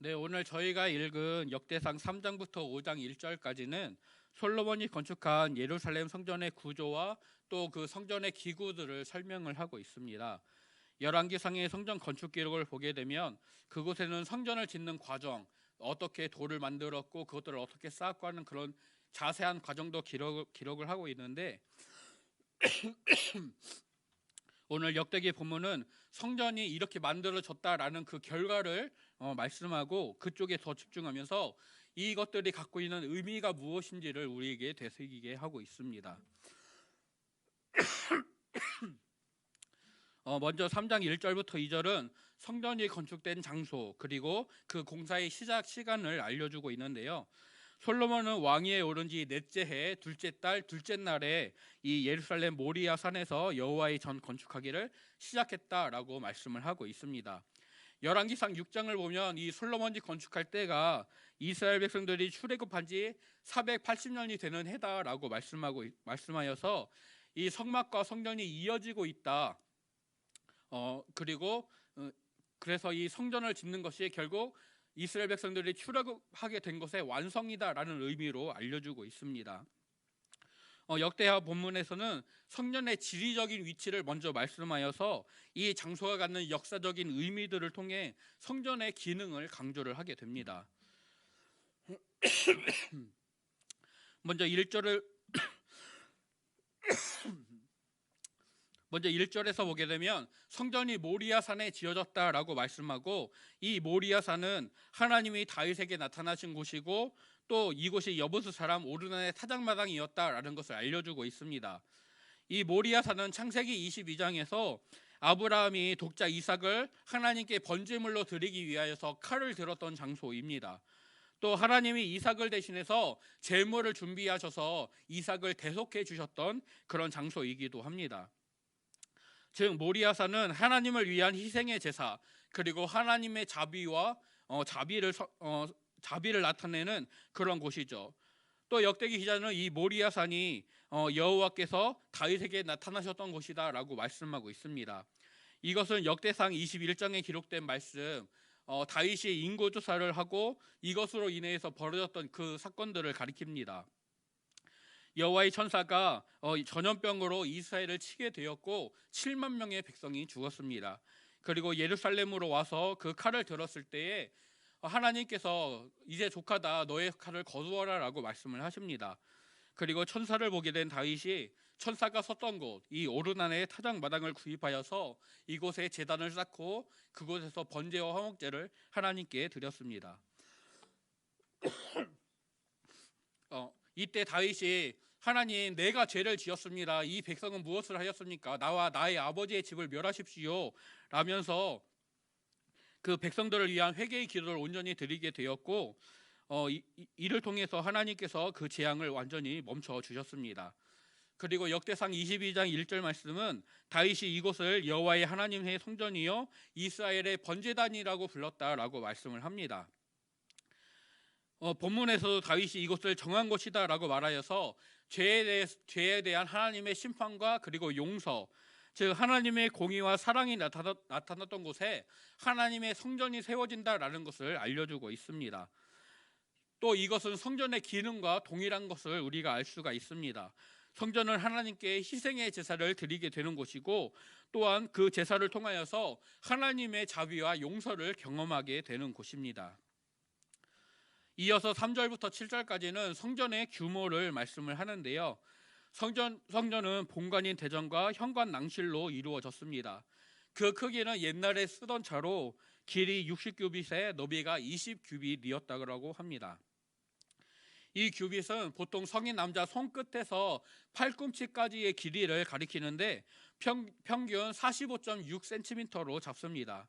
네, 오늘 저희가 읽은 역대상 3장부터 5장 1절까지는 솔로몬이 건축한 예루살렘 성전의 구조와 또 그 성전의 기구들을 설명을 하고 있습니다. 열왕기상의 성전 건축 기록을 보게 되면 그곳에는 성전을 짓는 과정, 어떻게 돌을 만들었고 그것들을 어떻게 쌓았고 하는 그런 자세한 과정도 기록을 하고 있는데, 오늘 역대기 본문은 성전이 이렇게 만들어졌다라는 그 결과를 말씀하고 그쪽에 더 집중하면서 이것들이 갖고 있는 의미가 무엇인지를 우리에게 되새기게 하고 있습니다. 먼저 3장 1절부터 2절은 성전이 건축된 장소 그리고 그 공사의 시작 시간을 알려주고 있는데요. 솔로몬은 왕위에 오른 지 넷째 해 둘째 달 둘째 날에 이 예루살렘 모리아 산에서 여호와의 전 건축하기를 시작했다라고 말씀을 하고 있습니다. 열왕기상 6장을 보면 이 솔로몬이 건축할 때가 이스라엘 백성들이 출애굽한 지 480년이 되는 해다라고 말씀하여서 이 성막과 성전이 이어지고 있다. 그리고 그래서 이 성전을 짓는 것이 결국 이스라엘 백성들이 출애굽하게 된 것의 완성이다라는 의미로 알려주고 있습니다. 역대하 본문에서는 성전의 지리적인 위치를 먼저 말씀하여서 이 장소가 갖는 역사적인 의미들을 통해 성전의 기능을 강조를 하게 됩니다. 먼저 1절에서 보게 되면 성전이 모리아 산에 지어졌다라고 말씀하고, 이 모리아 산은 하나님이 다윗에게 나타나신 곳이고 또 이곳이 여부스 사람 오르난의 타작마당이었다라는 것을 알려주고 있습니다. 이 모리아 산은 창세기 22장에서 아브라함이 독자 이삭을 하나님께 번제물로 드리기 위하여서 칼을 들었던 장소입니다. 또 하나님이 이삭을 대신해서 제물을 준비하셔서 이삭을 대속해 주셨던 그런 장소이기도 합니다. 즉 모리아산은 하나님을 위한 희생의 제사 그리고 하나님의 자비를 나타내는 그런 곳이죠. 또 역대기 기자는 이 모리아산이 여호와께서 다윗에게 나타나셨던 곳이다라고 말씀하고 있습니다. 이것은 역대상 21장에 기록된 말씀, 다윗이 인고조사를 하고 이것으로 인해서 벌어졌던 그 사건들을 가리킵니다. 여호와의 천사가 전염병으로 이스라엘을 치게 되었고 7만 명의 백성이 죽었습니다. 그리고 예루살렘으로 와서 그 칼을 들었을 때에 하나님께서 이제 족하다, 너의 칼을 거두어라 라고 말씀을 하십니다. 그리고 천사를 보게 된 다윗이 천사가 섰던 곳, 이 오르난의 타작마당을 구입하여서 이곳에 제단을 쌓고 그곳에서 번제와 화목제를 하나님께 드렸습니다. 이때 다윗이 하나님, 내가 죄를 지었습니다. 이 백성은 무엇을 하였습니까? 나와 나의 아버지의 집을 멸하십시오 라면서 그 백성들을 위한 회개의 기도를 온전히 드리게 되었고, 이를 통해서 하나님께서 그 재앙을 완전히 멈춰 주셨습니다. 그리고 역대상 22장 1절 말씀은 다윗이 이곳을 여호와의 하나님의 성전이요 이스라엘의 번제단이라고 불렀다라고 말씀을 합니다. 본문에서도 다윗이 이곳을 정한 곳이다라고 말하여서 죄에 대한 하나님의 심판과 그리고 용서, 즉 하나님의 공의와 사랑이 나타났던 곳에 하나님의 성전이 세워진다라는 것을 알려주고 있습니다. 또 이것은 성전의 기능과 동일한 것을 우리가 알 수가 있습니다. 성전은 하나님께 희생의 제사를 드리게 되는 곳이고, 또한 그 제사를 통하여서 하나님의 자비와 용서를 경험하게 되는 곳입니다. 이어서 3절부터 7절까지는 성전의 규모를 말씀을 하는데요. 성전은 본관인 대전과 현관 낭실로 이루어졌습니다. 그 크기는 옛날에 쓰던 차로 길이 60규빗에 너비가 20규빗이었다고 합니다. 이 규빗은 보통 성인 남자 손끝에서 팔꿈치까지의 길이를 가리키는데 평균 45.6cm로 잡습니다.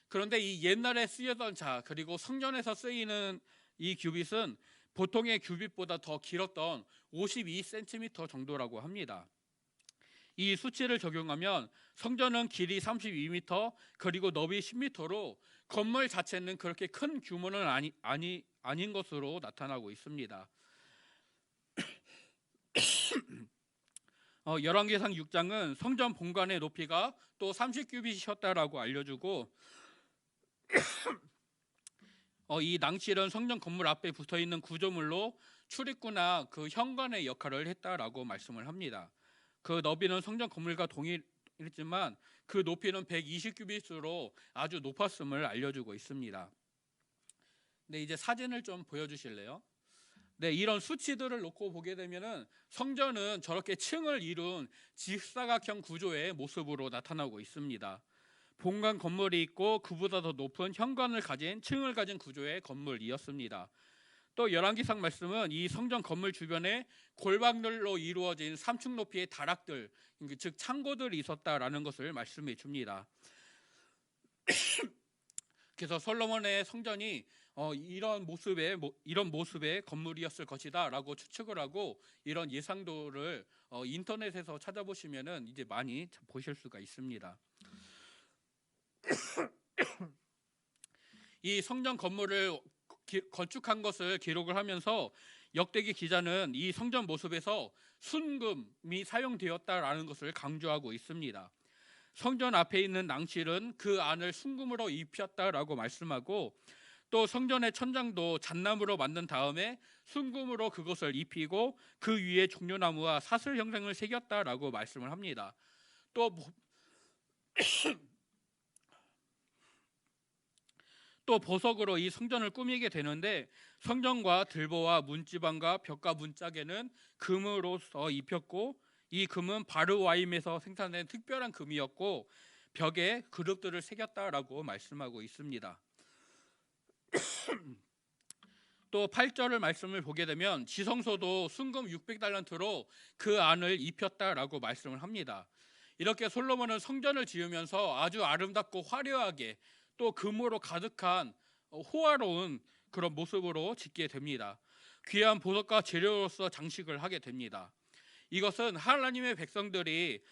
그런데 이 옛날에 쓰였던 자 그리고 성전에서 쓰이는 이 규빗은 보통의 규빗보다 더 길었던 52cm 정도라고 합니다. 이 수치를 적용하면 성전은 길이 32m 그리고 너비 10m로 건물 자체는 그렇게 큰 규모는 아닌 것으로 나타나고 있습니다. 열왕기상 6장은 성전 본관의 높이가 또 30규빗이었다라고 알려주고, 이 낭실은 성전 건물 앞에 붙어 있는 구조물로 출입구나 그 현관의 역할을 했다라고 말씀을 합니다. 그 너비는 성전 건물과 동일했지만 그 높이는 120규빗으로 아주 높았음을 알려주고 있습니다. 네, 이제 사진을 좀 보여주실래요? 네, 이런 수치들을 놓고 보게 되면은 성전은 저렇게 층을 이룬 직사각형 구조의 모습으로 나타나고 있습니다. 본관 건물이 있고 그보다 더 높은 현관을 가진 층을 가진 구조의 건물이었습니다. 또 열왕기상 말씀은 이 성전 건물 주변에 골방들로 이루어진 3층 높이의 다락들, 즉 창고들이 있었다라는 것을 말씀해 줍니다. 그래서 솔로몬의 성전이 이런 모습의 건물이었을 것이다라고 추측을 하고 이런 예상도를 인터넷에서 찾아보시면은 이제 많이 보실 수가 있습니다. 이 성전 건물을 건축한 것을 기록을 하면서 역대기 기자는 이 성전 모습에서 순금이 사용되었다라는 것을 강조하고 있습니다. 성전 앞에 있는 낭실은 그 안을 순금으로 입혔다라고 말씀하고 또 성전의 천장도 잣나무로 만든 다음에 순금으로 그것을 입히고 그 위에 종려나무와 사슬 형상을 새겼다라고 말씀을 합니다. 또 보석으로 이 성전을 꾸미게 되는데 성전과 들보와 문지방과 벽과 문짝에는 금으로서 입혔고 이 금은 바르와임에서 생산된 특별한 금이었고 벽에 그룹들을 새겼다라고 말씀하고 있습니다. 또 8절을 말씀을 보게 되면 지성소도 순금 600달란트로 그 안을 입혔다라고 말씀을 합니다. 이렇게 솔로몬은 성전을 지으면서 아주 아름답고 화려하게 또 금으로 가득한 호화로운 그런 모습으로 짓게 됩니다. 귀한 보석과 재료로서 장식을 하게 됩니다. 이것은 하나님의 백성들이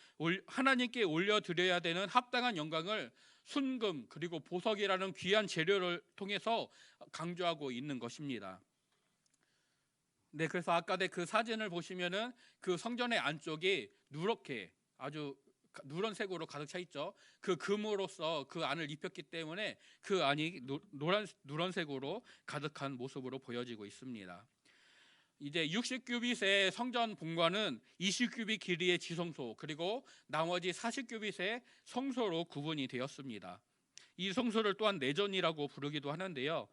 하나님께 올려드려야 되는 합당한 영광을 순금 그리고 보석이라는 귀한 재료를 통해서 강조하고 있는 것입니다. 네, 그래서 아까 그 사진을 보시면은 그 성전의 안쪽이 누렇게 아주 누런색으로 가득 차 있죠. 그 금으로써 그 안을 입혔기 때문에 그 안이 누런색으로 가득한 모습으로 보여지고 있습니다. 이제 60규빗의 성전 본관은 20규빗 길이의 지성소 그리고 나머지 40규빗의 성소로 구분이 되었습니다. 이 성소를 또한 내전이라고 부르기도 하는데요.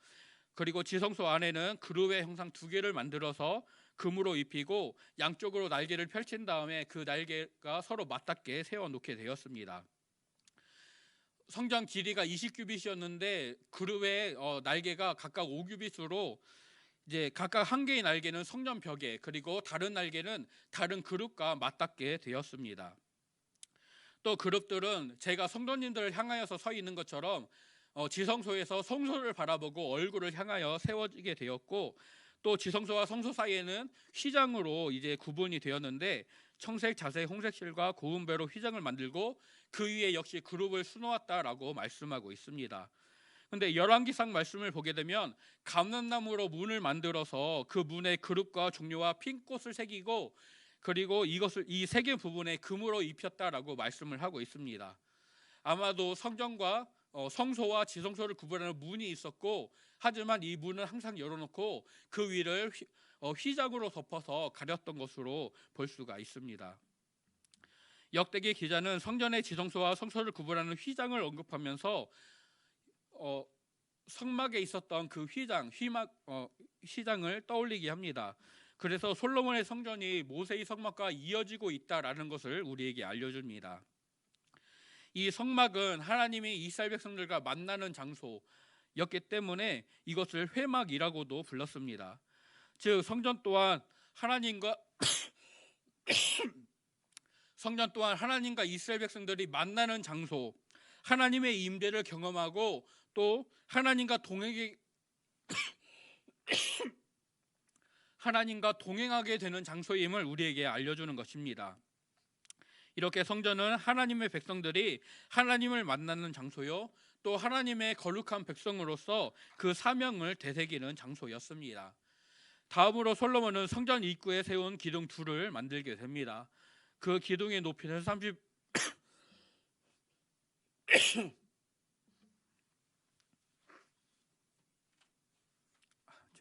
그리고 지성소 안에는 그룹의 형상 2개를 만들어서 금으로 입히고 양쪽으로 날개를 펼친 다음에 그 날개가 서로 맞닿게 세워놓게 되었습니다. 성전 길이가 20규빗이었는데 그룹의 날개가 각각 5규빗으로 이제 각각 한 개의 날개는 성전 벽에 그리고 다른 날개는 다른 그룹과 맞닿게 되었습니다. 또 그룹들은 제가 성도님들을 향하여서 서 있는 것처럼 지성소에서 성소를 바라보고 얼굴을 향하여 세워지게 되었고 또 지성소와 성소 사이에는 휘장으로 이제 구분이 되었는데 청색, 자색, 홍색 실과 고운 배로 휘장을 만들고 그 위에 역시 그룹을 수놓았다라고 말씀하고 있습니다. 근데 열왕기상 말씀을 보게 되면 감람나무로 문을 만들어서 그 문에 그룹과 종려와 핀꽃을 새기고 그리고 이것을 이 3개 부분에 금으로 입혔다라고 말씀을 하고 있습니다. 아마도 성전과 성소와 지성소를 구분하는 문이 있었고 하지만 이 문은 항상 열어놓고 그 위를 휘장으로 덮어서 가렸던 것으로 볼 수가 있습니다. 역대기 기자는 성전의 지성소와 성소를 구분하는 휘장을 언급하면서 성막에 있었던 그 휘장을 떠올리게 합니다. 그래서 솔로몬의 성전이 모세의 성막과 이어지고 있다라는 것을 우리에게 알려줍니다. 이 성막은 하나님이 이스라엘 백성들과 만나는 장소였기 때문에 이것을 회막이라고도 불렀습니다. 즉 성전 또한 하나님과 이스라엘 백성들이 만나는 장소, 하나님의 임재를 경험하고 또 하나님과 동행하게 되는 장소임을 우리에게 알려주는 것입니다. 이렇게 성전은 하나님의 백성들이 하나님을 만나는 장소요 또 하나님의 거룩한 백성으로서 그 사명을 되새기는 장소였습니다. 다음으로 솔로몬은 성전 입구에 세운 기둥 2를 만들게 됩니다. 그 기둥의 높이는 30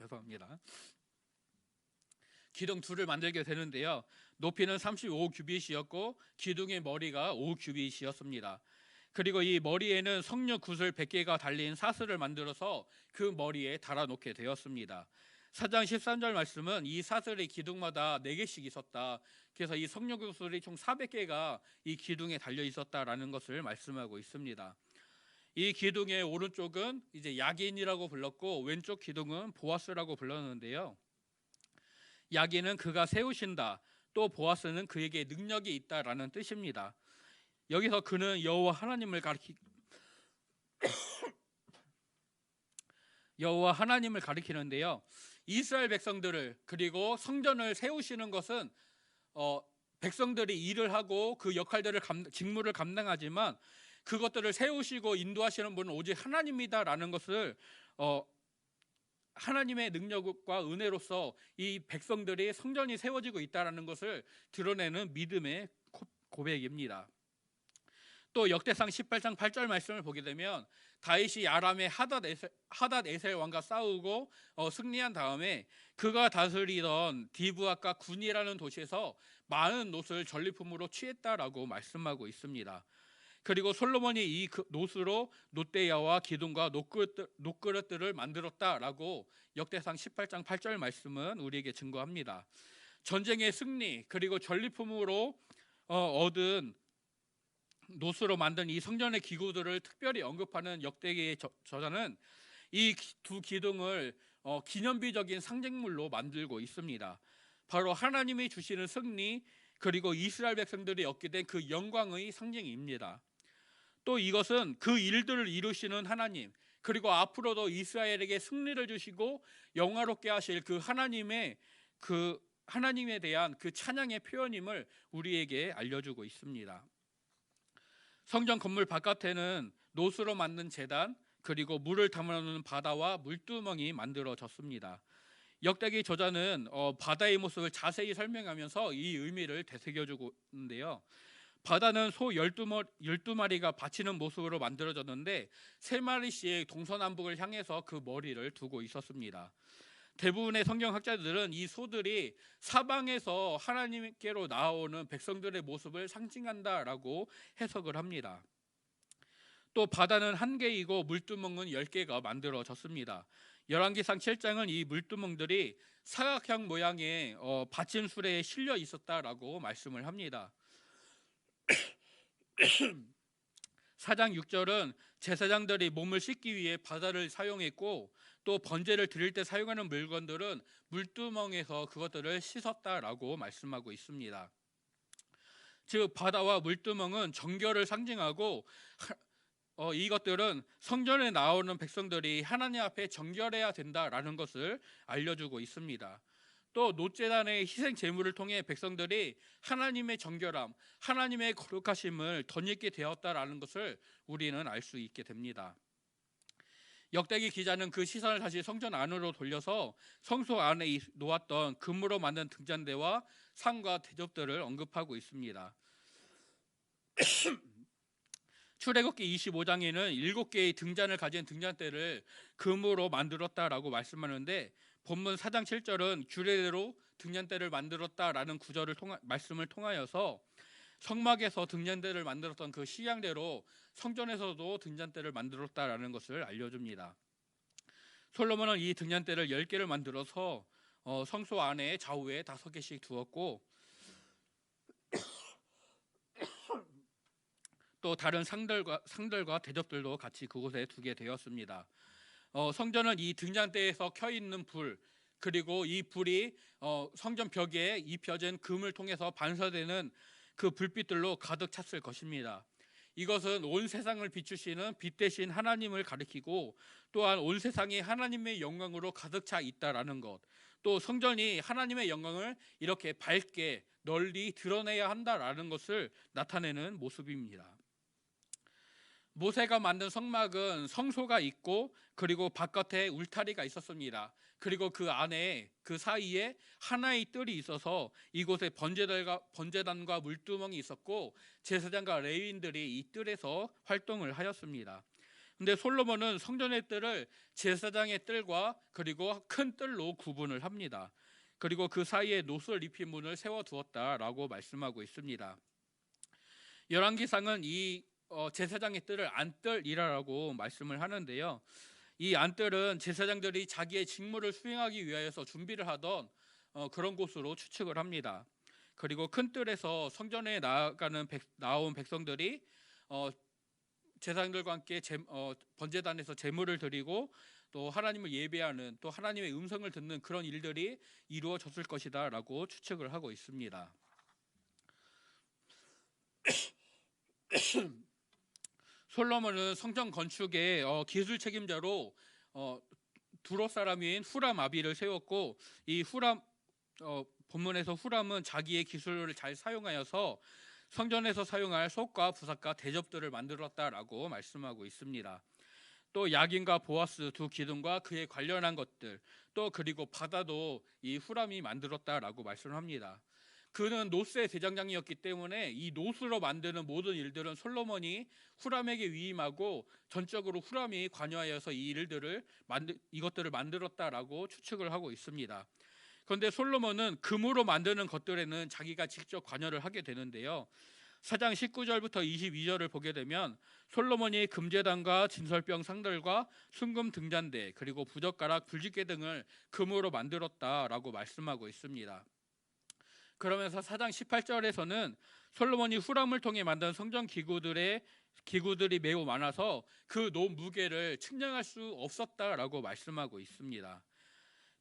죄송합니다. 기둥 둘을 만들게 되는데요. 높이는 35규빗이었고 기둥의 머리가 5규빗이었습니다. 그리고 이 머리에는 석류 구슬 100개가 달린 사슬을 만들어서 그 머리에 달아놓게 되었습니다. 4장 13절 말씀은 이 사슬이 기둥마다 4개씩 있었다. 그래서 이 석류 구슬이 총 400개가 이 기둥에 달려 있었다라는 것을 말씀하고 있습니다. 이 기둥의 오른쪽은 이제 야긴이라고 불렀고 왼쪽 기둥은 보아스라고 불렀는데요. 야긴은 그가 세우신다, 또 보아스는 그에게 능력이 있다라는 뜻입니다. 여기서 그는 여호와 하나님을 가리키는데요. 이스라엘 백성들을 그리고 성전을 세우시는 것은 백성들이 일을 하고 그 역할들을 직무를 감당하지만 그것들을 세우시고 인도하시는 분은 오직 하나님이다라는 것을 하나님의 능력과 은혜로서 이 백성들이 성전이 세워지고 있다는 것을 드러내는 믿음의 고백입니다. 또 역대상 18장 8절 말씀을 보게 되면 다윗이 아람의 하닷에셀 왕과 싸우고 승리한 다음에 그가 다스리던 디브아과 군이라는 도시에서 많은 놋을 전리품으로 취했다라고 말씀하고 있습니다. 그리고 솔로몬이 이 놋으로 놋대야와 기둥과 놋그릇들을 만들었다라고 역대상 18장 8절 말씀은 우리에게 증거합니다. 전쟁의 승리 그리고 전리품으로 얻은 놋으로 만든 이 성전의 기구들을 특별히 언급하는 역대기의 저자는 이 두 기둥을 기념비적인 상징물로 만들고 있습니다. 바로 하나님이 주시는 승리 그리고 이스라엘 백성들이 얻게 된 그 영광의 상징입니다. 또 이것은 그 일들을 이루시는 하나님 그리고 앞으로도 이스라엘에게 승리를 주시고 영화롭게 하실 그 하나님에 대한 그 찬양의 표현임을 우리에게 알려주고 있습니다. 성전 건물 바깥에는 놋으로 만든 제단 그리고 물을 담아놓는 바다와 물두멍이 만들어졌습니다. 역대기 저자는 바다의 모습을 자세히 설명하면서 이 의미를 되새겨주고 있는데요. 바다는 소 12마리가 받치는 모습으로 만들어졌는데 3마리씩 동서남북을 향해서 그 머리를 두고 있었습니다. 대부분의 성경학자들은 이 소들이 사방에서 하나님께로 나아오는 백성들의 모습을 상징한다라고 해석을 합니다. 또 바다는 1개이고 물두멍은 10개가 만들어졌습니다. 열왕기상 7장은 이 물두멍들이 사각형 모양의 받침 수레에 실려 있었다라고 말씀을 합니다. 4장 6절은 제사장들이 몸을 씻기 위해 바다를 사용했고 또 번제를 드릴 때 사용하는 물건들은 물두멍에서 그것들을 씻었다라고 말씀하고 있습니다. 즉 바다와 물두멍은 정결을 상징하고 이것들은 성전에 나오는 백성들이 하나님 앞에 정결해야 된다라는 것을 알려주고 있습니다. 또 놋제단의 희생 제물을 통해 백성들이 하나님의 정결함, 하나님의 거룩하심을 덧입게 되었다라는 것을 우리는 알 수 있게 됩니다. 역대기 기자는 그 시선을 다시 성전 안으로 돌려서 성소 안에 놓았던 금으로 만든 등잔대와 상과 대접들을 언급하고 있습니다. 출애굽기 25장에는 7개의 등잔을 가진 등잔대를 금으로 만들었다라고 말씀하는데 본문 4장 7절은 규례대로 등잔대를 만들었다라는 말씀을 통하여서 성막에서 등잔대를 만들었던 그 시향대로 성전에서도 등잔대를 만들었다라는 것을 알려줍니다. 솔로몬은 이 등잔대를 10개를 만들어서 성소 안에 좌우에 5개씩 두었고 또 다른 상들과 대접들도 같이 그곳에 두게 되었습니다. 성전은 이 등잔대에서 켜 있는 불 그리고 이 불이 성전 벽에 입혀진 금을 통해서 반사되는 그 불빛들로 가득 찼을 것입니다. 이것은 온 세상을 비추시는 빛 대신 하나님을 가리키고 또한 온 세상이 하나님의 영광으로 가득 차 있다라는 것, 또 성전이 하나님의 영광을 이렇게 밝게 널리 드러내야 한다라는 것을 나타내는 모습입니다. 모세가 만든 성막은 성소가 있고 그리고 바깥에 울타리가 있었습니다. 그리고 그 안에 그 사이에 하나의 뜰이 있어서 이곳에 번제단과 물두멍이 있었고 제사장과 레위인들이 이 뜰에서 활동을 하였습니다. 근데 솔로몬은 성전의 뜰을 제사장의 뜰과 그리고 큰 뜰로 구분을 합니다. 그리고 그 사이에 노스를 입힌 문을 세워두었다라고 말씀하고 있습니다. 열왕기상은 이 제사장의 뜰을 안뜰이라고 말씀을 하는데요. 이 안뜰은 제사장들이 자기의 직무를 수행하기 위하여서 준비를 하던 그런 곳으로 추측을 합니다. 그리고 큰 뜰에서 성전에 나온 백성들이 제사장들과 함께 번제단에서 제물을 드리고 또 하나님을 예배하는, 또 하나님의 음성을 듣는 그런 일들이 이루어졌을 것이다 라고 추측을 하고 있습니다. 솔로몬은 성전 건축의 기술 책임자로 두로 사람인 후람 아비를 세웠고, 이 후람 본문에서 후람은 자기의 기술을 잘 사용하여서 성전에서 사용할 속과 부삭과 대접들을 만들었다라고 말씀하고 있습니다. 또 야긴과 보아스 두 기둥과 그에 관련한 것들, 또 그리고 바다도 이 후람이 만들었다라고 말씀합니다. 그는 노스의 대장장이었기 때문에 이 노스로 만드는 모든 일들은 솔로몬이 후람에게 위임하고 전적으로 후람이 관여하여서 이것들을 만들었다라고 추측을 하고 있습니다. 그런데 솔로몬은 금으로 만드는 것들에는 자기가 직접 관여를 하게 되는데요. 4장 19절부터 22절을 보게 되면 솔로몬이 금제단과 진설병 상들과 순금 등잔대 그리고 부젓가락, 불집게 등을 금으로 만들었다라고 말씀하고 있습니다. 그러면서 4장 18절에서는 솔로몬이 후람을 통해 만든 성전 기구들이 매우 많아서 그 무게를 측량할 수 없었다라고 말씀하고 있습니다.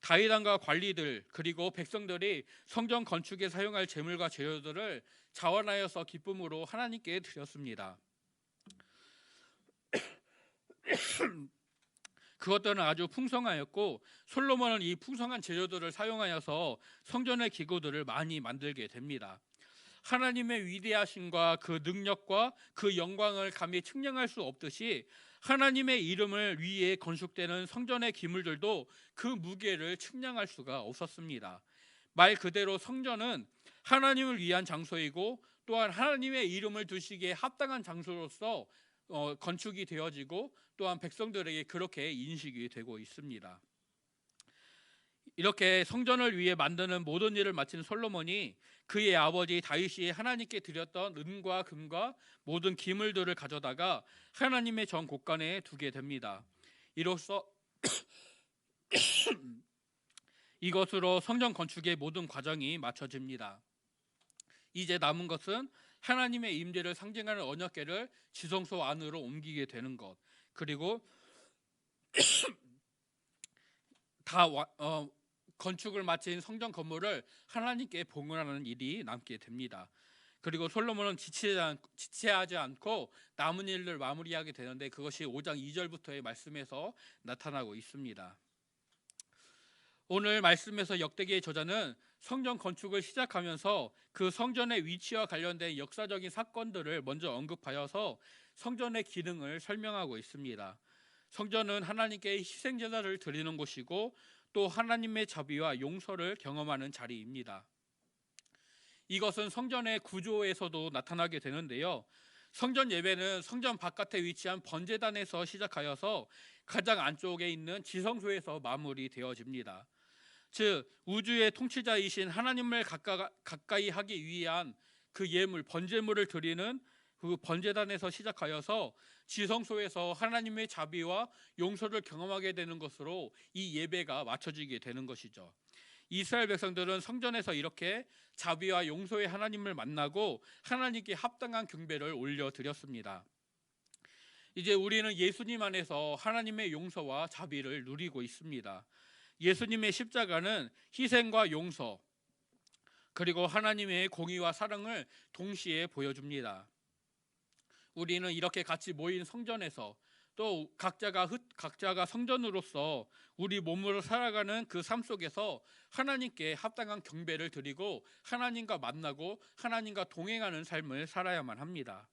다윗왕과 관리들 그리고 백성들이 성전 건축에 사용할 재물과 재료들을 자원하여서 기쁨으로 하나님께 드렸습니다. 그것들은 아주 풍성하였고 솔로몬은 이 풍성한 재료들을 사용하여서 성전의 기구들을 많이 만들게 됩니다. 하나님의 위대하심과 그 능력과 그 영광을 감히 측량할 수 없듯이 하나님의 이름을 위해 건축되는 성전의 기물들도 그 무게를 측량할 수가 없었습니다. 말 그대로 성전은 하나님을 위한 장소이고 또한 하나님의 이름을 두시기에 합당한 장소로서 건축이 되어지고 또한 백성들에게 그렇게 인식이 되고 있습니다. 이렇게 성전을 위해 만드는 모든 일을 마친 솔로몬이 그의 아버지 다윗이 하나님께 드렸던 은과 금과 모든 기물들을 가져다가 하나님의 전 곳간에 두게 됩니다. 이것으로 성전 건축의 모든 과정이 마쳐집니다. 이제 남은 것은 하나님의 임재를 상징하는 언약궤를 지성소 안으로 옮기게 되는 것, 그리고 건축을 마친 성전 건물을 하나님께 봉헌하는 일이 남게 됩니다. 그리고 솔로몬은 지체하지 않고 남은 일을 마무리하게 되는데 그것이 5장 2절부터의 말씀에서 나타나고 있습니다. 오늘 말씀에서 역대기의 저자는 성전 건축을 시작하면서 그 성전의 위치와 관련된 역사적인 사건들을 먼저 언급하여서 성전의 기능을 설명하고 있습니다. 성전은 하나님께 희생제사를 드리는 곳이고 또 하나님의 자비와 용서를 경험하는 자리입니다. 이것은 성전의 구조에서도 나타나게 되는데요. 성전 예배는 성전 바깥에 위치한 번제단에서 시작하여서 가장 안쪽에 있는 지성소에서 마무리되어집니다. 즉 우주의 통치자이신 하나님을 가까이 하기 위한 그 예물, 번제물을 드리는 그 번제단에서 시작하여서 지성소에서 하나님의 자비와 용서를 경험하게 되는 것으로 이 예배가 맞춰지게 되는 것이죠. 이스라엘 백성들은 성전에서 이렇게 자비와 용서의 하나님을 만나고 하나님께 합당한 경배를 올려드렸습니다. 이제 우리는 예수님 안에서 하나님의 용서와 자비를 누리고 있습니다. 예수님의 십자가는 희생과 용서 그리고 하나님의 공의와 사랑을 동시에 보여줍니다. 우리는 이렇게 같이 모인 성전에서 또 각자가 성전으로서 우리 몸으로 살아가는 그 삶 속에서 하나님께 합당한 경배를 드리고 하나님과 만나고 하나님과 동행하는 삶을 살아야만 합니다.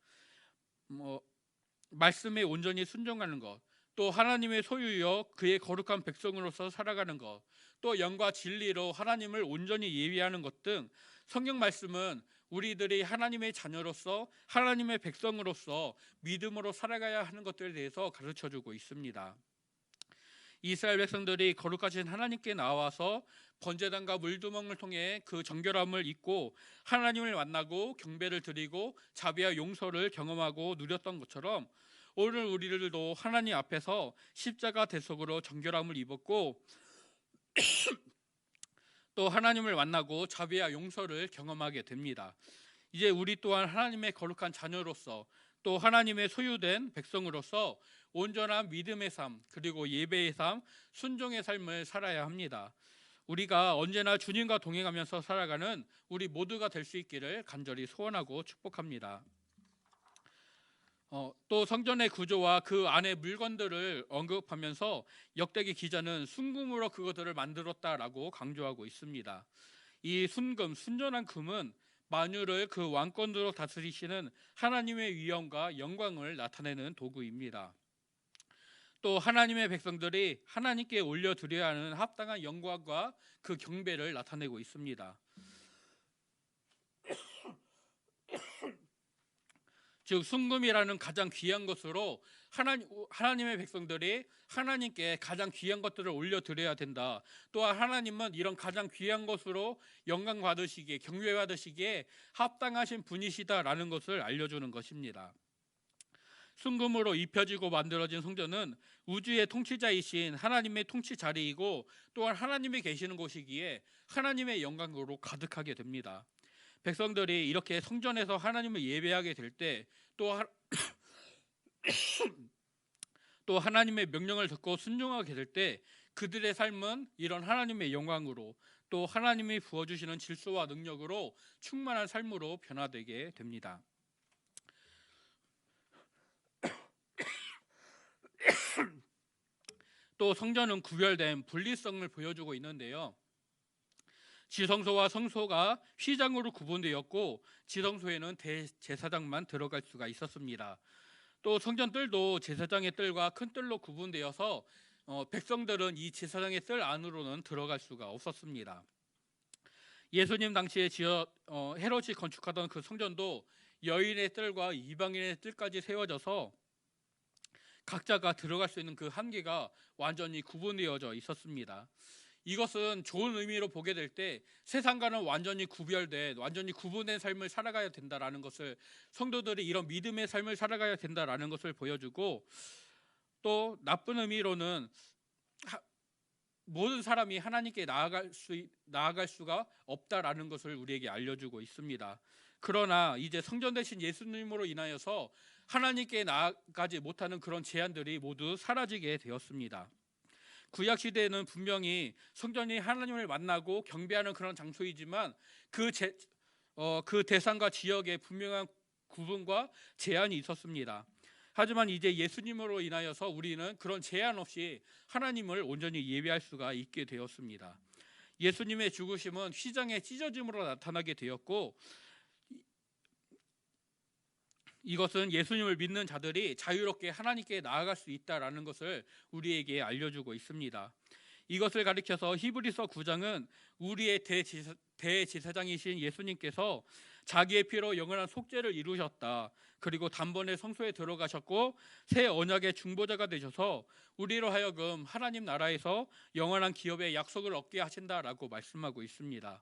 말씀에 온전히 순종하는 것, 또 하나님의 소유여 그의 거룩한 백성으로서 살아가는 것, 또 영과 진리로 하나님을 온전히 예비하는 것 등 성경 말씀은 우리들이 하나님의 자녀로서 하나님의 백성으로서 믿음으로 살아가야 하는 것들에 대해서 가르쳐주고 있습니다. 이스라엘 백성들이 거룩하신 하나님께 나와서 번제단과 물두멍을 통해 그 정결함을 입고 하나님을 만나고 경배를 드리고 자비와 용서를 경험하고 누렸던 것처럼 오늘 우리들도 하나님 앞에서 십자가 대속으로 정결함을 입었고 또 하나님을 만나고 자비와 용서를 경험하게 됩니다. 이제 우리 또한 하나님의 거룩한 자녀로서 또 하나님의 소유된 백성으로서 온전한 믿음의 삶, 그리고 예배의 삶, 순종의 삶을 살아야 합니다. 우리가 언제나 주님과 동행하면서 살아가는 우리 모두가 될 수 있기를 간절히 소원하고 축복합니다. 또 성전의 구조와 그 안의 물건들을 언급하면서 역대기 기자는 순금으로 그것들을 만들었다라고 강조하고 있습니다. 이 순금, 순전한 금은 만유를 그 왕권으로 다스리시는 하나님의 위엄과 영광을 나타내는 도구입니다. 또 하나님의 백성들이 하나님께 올려드려야 하는 합당한 영광과 그 경배를 나타내고 있습니다. 즉 순금이라는 가장 귀한 것으로 하나님의 백성들이 하나님께 가장 귀한 것들을 올려드려야 된다. 또한 하나님은 이런 가장 귀한 것으로 영광 받으시기에, 경배 받으시기에 합당하신 분이시다라는 것을 알려주는 것입니다. 순금으로 입혀지고 만들어진 성전은 우주의 통치자이신 하나님의 통치 자리이고 또한 하나님이 계시는 곳이기에 하나님의 영광으로 가득하게 됩니다. 백성들이 이렇게 성전에서 하나님을 예배하게 될 때 또 하나님의 명령을 듣고 순종하게 될 때 그들의 삶은 이런 하나님의 영광으로 또 하나님이 부어주시는 질서와 능력으로 충만한 삶으로 변화되게 됩니다. 또 성전은 구별된 분리성을 보여주고 있는데요. 지성소와 성소가 휘장으로 구분되었고 지성소에는 대제사장만 들어갈 수가 있었습니다. 또 성전 뜰도 제사장의 뜰과 큰 뜰로 구분되어서 백성들은 이 제사장의 뜰 안으로는 들어갈 수가 없었습니다. 예수님 당시에 헤롯이 건축하던 그 성전도 여인의 뜰과 이방인의 뜰까지 세워져서 각자가 들어갈 수 있는 그 한계가 완전히 구분되어져 있었습니다. 이것은 좋은 의미로 보게 될 때 세상과는 완전히 구별된, 완전히 구분된 삶을 살아가야 된다라는 것을, 성도들이 이런 믿음의 삶을 살아가야 된다라는 것을 보여주고, 또 나쁜 의미로는 모든 사람이 하나님께 나아갈 수가 없다라는 것을 우리에게 알려주고 있습니다. 그러나 이제 성전 대신 예수님으로 인하여서 하나님께 나아가지 못하는 그런 제한들이 모두 사라지게 되었습니다. 구약 시대에는 분명히 성전이 하나님을 만나고 경배하는 그런 장소이지만 그 대상과 지역에 분명한 구분과 제한이 있었습니다. 하지만 이제 예수님으로 인하여서 우리는 그런 제한 없이 하나님을 온전히 예배할 수가 있게 되었습니다. 예수님의 죽으심은 휘장의 찢어짐으로 나타나게 되었고, 이것은 예수님을 믿는 자들이 자유롭게 하나님께 나아갈 수 있다라는 것을 우리에게 알려주고 있습니다. 이것을 가리켜서 히브리서 9장은 우리의 대제사장이신 예수님께서 자기의 피로 영원한 속죄를 이루셨다. 그리고 단번에 성소에 들어가셨고 새 언약의 중보자가 되셔서 우리로 하여금 하나님 나라에서 영원한 기업의 약속을 얻게 하신다라고 말씀하고 있습니다.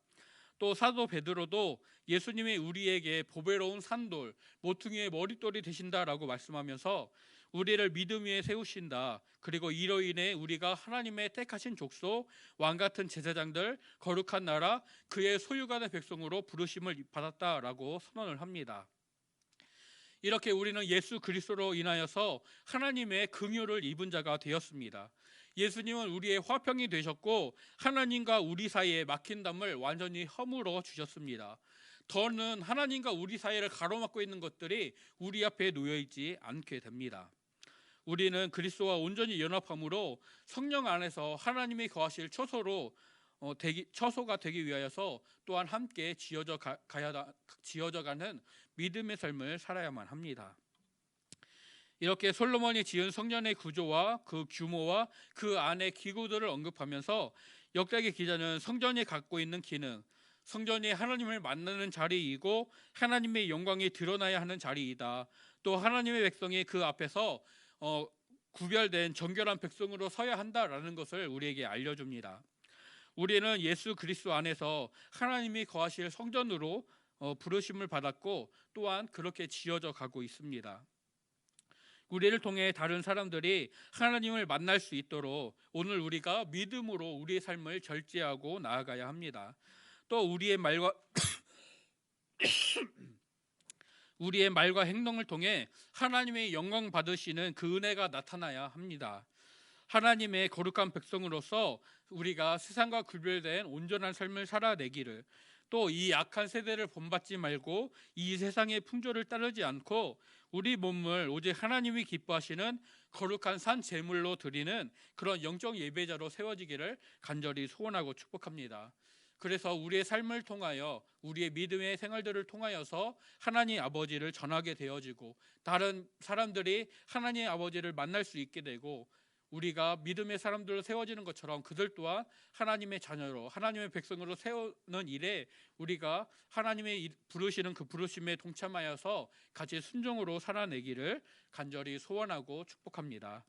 또 사도 베드로도 예수님이 우리에게 보배로운 산돌, 모퉁이의 머릿돌이 되신다라고 말씀하면서 우리를 믿음 위에 세우신다. 그리고 이로 인해 우리가 하나님의 택하신 족속, 왕같은 제사장들, 거룩한 나라, 그의 소유가 된 백성으로 부르심을 받았다라고 선언을 합니다. 이렇게 우리는 예수 그리스도로 인하여서 하나님의 긍휼을 입은 자가 되었습니다. 예수님은 우리의 화평이 되셨고 하나님과 우리 사이에 막힌 담을 완전히 허물어 주셨습니다. 더는 하나님과 우리 사이를 가로막고 있는 것들이 우리 앞에 놓여 있지 않게 됩니다. 우리는 그리스도와 온전히 연합함으로 성령 안에서 하나님이 거하실 처소가 되기 위하여서 또한 함께 지어져가는 믿음의 삶을 살아야만 합니다. 이렇게 솔로몬이 지은 성전의 구조와 그 규모와 그 안의 기구들을 언급하면서 역대기 기자는 성전이 갖고 있는 기능, 성전이 하나님을 만나는 자리이고 하나님의 영광이 드러나야 하는 자리이다. 또 하나님의 백성이 그 앞에서 구별된 정결한 백성으로 서야 한다라는 것을 우리에게 알려줍니다. 우리는 예수 그리스도 안에서 하나님이 거하실 성전으로 부르심을 받았고 또한 그렇게 지어져 가고 있습니다. 우리를 통해 다른 사람들이 하나님을 만날 수 있도록 오늘 우리가 믿음으로 우리의 삶을 절제하고 나아가야 합니다. 또 우리의 말과 행동을 통해 하나님의 영광 받으시는 그 은혜가 나타나야 합니다. 하나님의 거룩한 백성으로서 우리가 세상과 구별된 온전한 삶을 살아내기를, 또 이 악한 세대를 본받지 말고 이 세상의 풍조를 따르지 않고 우리 몸을 오직 하나님이 기뻐하시는 거룩한 산 제물로 드리는 그런 영적 예배자로 세워지기를 간절히 소원하고 축복합니다. 그래서 우리의 삶을 통하여 우리의 믿음의 생활들을 통하여서 하나님 아버지를 전하게 되어지고 다른 사람들이 하나님 아버지를 만날 수 있게 되고 우리가 믿음의 사람들로 세워지는 것처럼 그들 또한 하나님의 자녀로 하나님의 백성으로 세우는 일에 우리가 하나님의 부르시는 그 부르심에 동참하여서 같이 순종으로 살아내기를 간절히 소원하고 축복합니다.